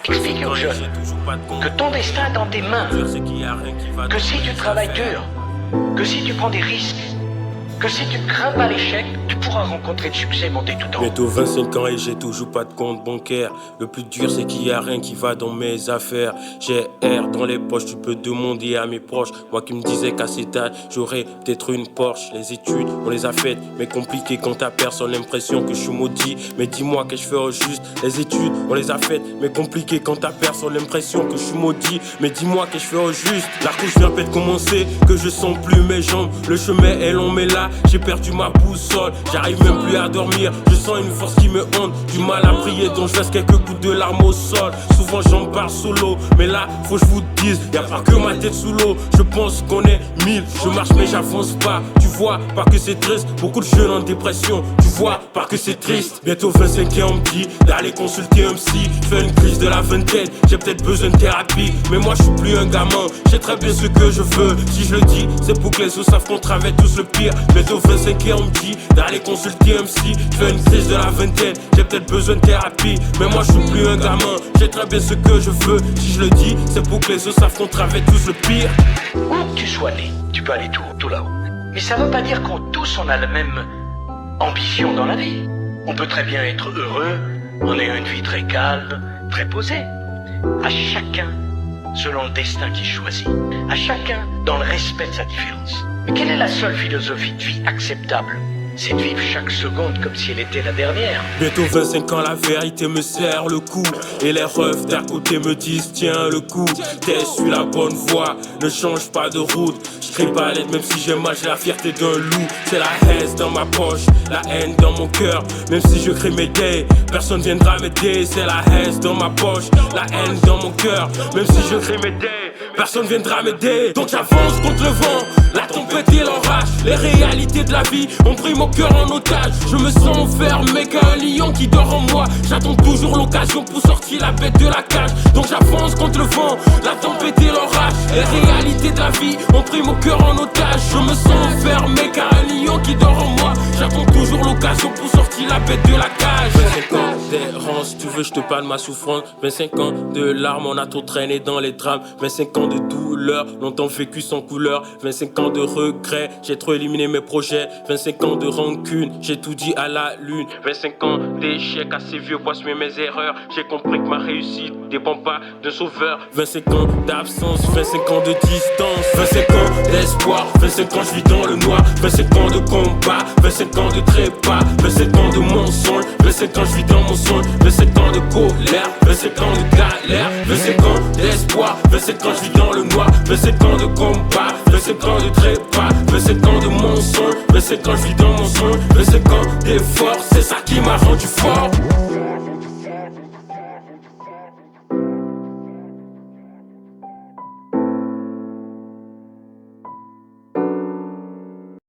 Expliquez aux jeunes que ton destin est dans tes mains, que si tu travailles dur, que si tu prends des risques, que si tu crains pas l'échec, tu pourras rencontrer le succès, monter tout en haut. Bientôt 25 ans et j'ai toujours pas de compte bancaire. Le plus dur c'est qu'il y a rien qui va dans mes affaires. J'ai R dans les poches, tu peux demander à mes proches. Moi qui me disais qu'à cet âge j'aurais peut-être une Porsche. Les études on les a faites mais compliquées quand t'as personne, l'impression que je suis maudit. Mais dis-moi que je fais au juste. Les études on les a faites mais compliquées quand t'as personne, l'impression que je suis maudit. Mais dis-moi que je fais au juste. La couche vient peut-être commencer, que je sens plus mes jambes. Le chemin est long mais là j'ai perdu ma boussole. J'arrive même plus à dormir, je sens une force qui me hante. Du mal à prier donc je laisse quelques gouttes de larmes au sol. Souvent j'en parle solo, mais là faut que je vous dise, y'a pas que ma tête sous l'eau. Je pense qu'on est 1000, je marche mais j'avance pas. Tu vois pas que c'est triste, beaucoup de jeunes en dépression. Tu vois pas que c'est triste. Bientôt 25 ans on me dit d'aller consulter un psy. Fais une crise de la vingtaine, j'ai peut-être besoin de thérapie. Mais moi je suis plus un gamin, je sais très bien ce que je veux. Si je le dis, c'est pour que les autres savent qu'on traverse tous le pire. Bientôt 25 ans on me dit d'aller consulter un psy. Fais une crise de la vingtaine, j'ai peut-être besoin de thérapie. Mais moi je suis plus un gamin, je sais très bien ce que je veux. Si je le dis, c'est pour que les autres savent qu'on traverse tous le pire. Où que tu sois né, tu peux aller tout là-haut. Mais ça veut pas dire qu'on tous on a la même ambition dans la vie. On peut très bien être heureux en ayant une vie très calme, très posée. À chacun selon le destin qu'il choisit. À chacun dans le respect de sa différence. Mais quelle est la seule philosophie de vie acceptable? C'est de vivre chaque seconde comme si elle était la dernière. Bientôt 25 ans, la vérité me serre le cou. Et les refs d'à côté me disent tiens le coup. T'es sur la bonne voie, ne change pas de route. Je crie pas à l'aide même si j'ai mal, j'ai la fierté d'un loup. C'est la haine dans ma poche, la haine dans mon cœur. Même si je crie m'aider, personne viendra m'aider. C'est la haine dans ma poche, la haine dans mon cœur. Même si je crie m'aider, personne viendra m'aider. Donc j'avance contre le vent, la tempête et l'orage. Les réalités de la vie ont pris mon cœur en otage. Je me sens enfermé qu'un lion qui dort en moi. J'attends toujours l'occasion pour sortir la bête de la cage. Donc j'avance contre le vent, la tempête et l'orage. Les réalités de la vie ont pris mon cœur en otage. Je me sens enfermé qu'un lion qui dort en moi. J'attends toujours l'occasion pour sortir la bête de la cage. 25 ans d'errance, tu veux je te parle de ma souffrance. 25 ans de larmes, on a trop traîné dans les drames. 25 ans de douleur, longtemps vécu sans couleur. 25 ans de regrets, j'ai trop éliminé mes projets. 25 ans de rancune, j'ai tout dit à la lune. 25 ans d'échecs, assez vieux pour assumer mes erreurs. J'ai compris que ma réussite dépend pas d'un sauveur. 25 ans d'absence, 25 ans de distance. 25 ans d'espoir, 25 ans je vis dans le noir. 25 ans de combat, 25 ans de trépas. 25 ans de mensonge, 25 ans je vis dans mon songe. 25 ans de colère, 25 ans de galère. 25 ans d'espoir, 25 ans je vis dans le noir. 25 ans de combat, 25 ans de trépas. 25 ans de mensonge, 25 ans je vis dans mon songe. 25 ans d'efforts.